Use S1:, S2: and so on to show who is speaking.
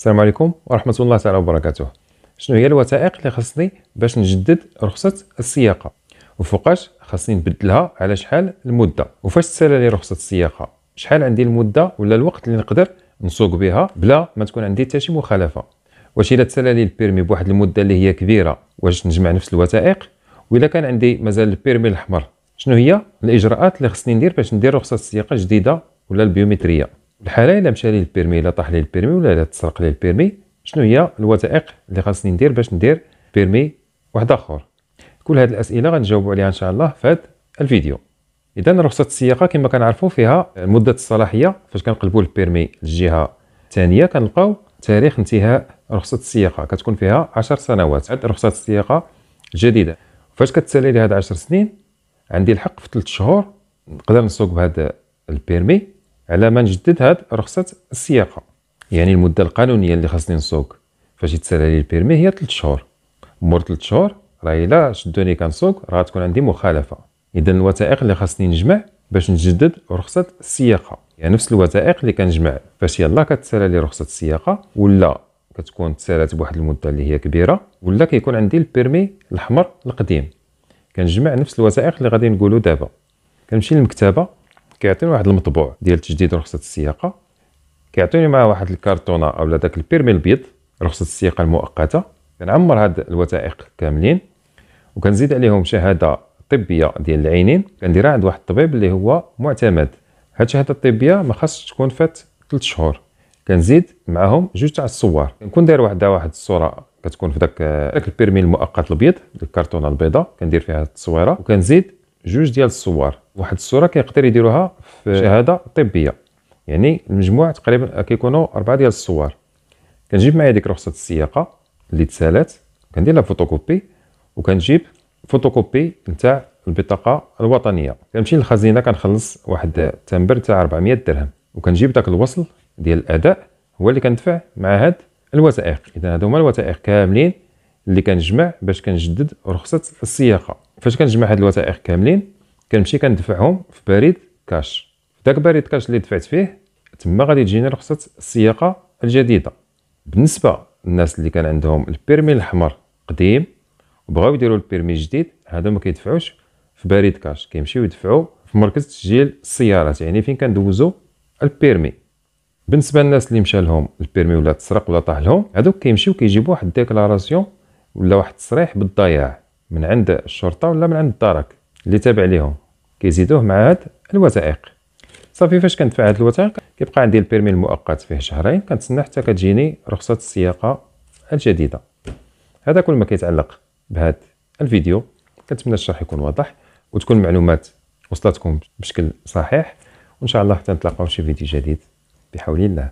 S1: السلام عليكم ورحمة الله تعالى وبركاته. شنو هي الوثائق اللي خصني باش نجدد رخصة السياقة، وفوقاش خصني نبدلها، على شحال المدة، وفاش تسالى لي رخصة السياقة شحال عندي المدة ولا الوقت اللي نقدر نسوق بها بلا ما تكون عندي حتى شي مخالفة. واش الا تسالى لي البيرمي بواحد المدة اللي هي كبيرة واش نجمع نفس الوثائق، وإلا كان عندي مازال البيرمي الأحمر شنو هي الإجراءات اللي خصني ندير باش ندير رخصة السياقة جديدة ولا البيومترية. الحالة إلا مشى لي البيرمي، إلا طاح لي البيرمي ولا إلا تسرق لي البيرمي، شنو هي الوثائق اللي خاصني ندير باش ندير بيرمي واحد آخر. كل هذه الأسئلة غنجاوبوا عليها إن شاء الله في هذا الفيديو. إذا رخصة السياقة كما كنعرفوا فيها مدة الصلاحية، فاش كنقلبوا البيرمي للجهة الثانية كنلقاو تاريخ انتهاء رخصة السياقة كتكون فيها 10 سنوات. هاد رخصة السياقة جديدة، فاش كتسالي لي هاد 10 سنين عندي الحق في 3 شهور نقدر نسوق بهذا البيرمي على ما نجدد هاد رخصة السياقة. يعني المدة القانونية اللي خاصني نسوق فاش يتسالى لي البيرمي هي 3 شهور. مور 3 شهور راه الا شدوني كنسوق راه تكون عندي مخالفة. اذا الوثائق اللي خاصني نجمع باش نجدد رخصة السياقة يعني نفس الوثائق اللي كنجمع فاش يلاه كتسالى لي رخصة السياقة، ولا كتكون تسالات بواحد المدة اللي هي كبيرة، ولا كيكون عندي البيرمي الأحمر القديم. كنجمع نفس الوثائق اللي غادي نقولوا دابا. كنمشي للمكتبة كيعطيني واحد المطبوع ديال تجديد رخصة السياقة، كيعطيني معاه واحد الكرتونة اولا داك البيرمي البيض رخصة السياقة المؤقتة. كنعمر هاد الوثائق كاملين وكنزيد عليهم شهادة طبية ديال العينين كنديرها عند واحد الطبيب اللي هو معتمد. هاد الشهادة الطبية ما خاصش تكون فات 3 شهور. كنزيد معاهم 2 تاع الصور، كنكون داير واحد الصورة كتكون في داك البيرمي المؤقت البيض، الكرتونة البيضاء كندير فيها التصويرة، وكنزيد 2 ديال الصور. واحد الصورة كيقدر يديروها في شهادة طبية، يعني المجموع تقريبا كيكونوا 4 ديال الصور. كنجيب معايا ديك رخصة السياقة اللي تسالات كندير لها فوتوكوبي، وكنجيب فوتوكوبي نتاع البطاقة الوطنية. كنمشي للخزينة كنخلص واحد التمبر تاع 400 درهم، وكنجيب داك الوصل ديال الأداء هو اللي كندفع مع هاد الوثائق. إذا هادو هما الوثائق كاملين اللي كنجمع باش كنجدد رخصة السياقة. فاش كنجمع هاد الوثائق كاملين كنمشي كندفعهم في بريد كاش. داك بريد كاش اللي دفعت فيه تما غادي تجيني رخصة السياقة الجديدة. بالنسبة للناس اللي كان عندهم البيرمي الأحمر قديم وبغاو يديروا البيرمي جديد، هادو ما كيدفعوش في بريد كاش، كيمشيو يدفعوا في مركز تسجيل السيارات، يعني فين كندوزو البيرمي. بالنسبة للناس اللي مشى لهم البيرمي ولا تسرق ولا طاح لهم، هادوك كيمشيو كيجيبوا واحد ديكلاراسيون ولا واحد التصريح بالضياع من عند الشرطة ولا من عند الدرك اللي تابع ليهم، كيزيدوه مع هاد الوثائق. صافي فاش كندفع هاد الوثائق كيبقى عندي البيرمي المؤقت فيه 2 شهرين، كنتسنى حتى كتجيني رخصة السياقة الجديدة. هذا كل ما كيتعلق بهذا الفيديو. كنتمنى الشرح يكون واضح وتكون المعلومات وصلتكم بشكل صحيح، وان شاء الله حتى نتلاقاو في شي فيديو جديد بحول الله.